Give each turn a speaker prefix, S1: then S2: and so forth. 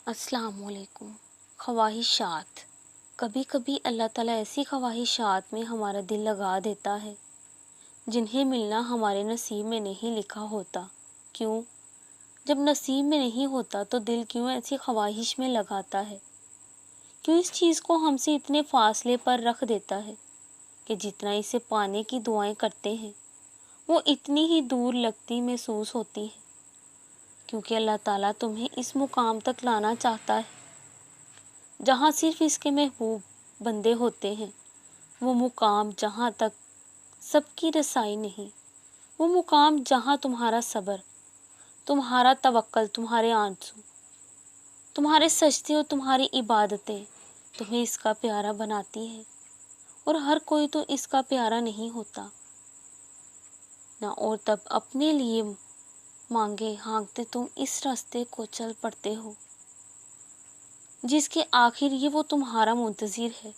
S1: السلام علیکم۔ خواہشات۔ کبھی کبھی اللہ تعالیٰ ایسی خواہشات میں ہمارا دل لگا دیتا ہے جنہیں ملنا ہمارے نصیب میں نہیں لکھا ہوتا۔ کیوں؟ جب نصیب میں نہیں ہوتا تو دل کیوں ایسی خواہش میں لگاتا ہے؟ کیوں اس چیز کو ہم سے اتنے فاصلے پر رکھ دیتا ہے کہ جتنا اسے پانے کی دعائیں کرتے ہیں وہ اتنی ہی دور لگتی محسوس ہوتی ہے؟ کیونکہ اللہ تعالیٰ تمہیں اس مقام تک لانا چاہتا ہے جہاں صرف اس کے محبوب بندے ہوتے ہیں، وہ مقام جہاں تک سب کی رسائی نہیں، وہ مقام جہاں تمہارا صبر، تمہارا توکل، تمہارے آنسو، تمہارے سجدے اور تمہاری عبادتیں تمہیں اس کا پیارا بناتی ہے، اور ہر کوئی تو اس کا پیارا نہیں ہوتا نہ، اور تب اپنے لیے مانگے ہانکتے تم اس راستے کو چل پڑتے ہو جس کے آخر یہ وہ تمہارا منتظر ہے۔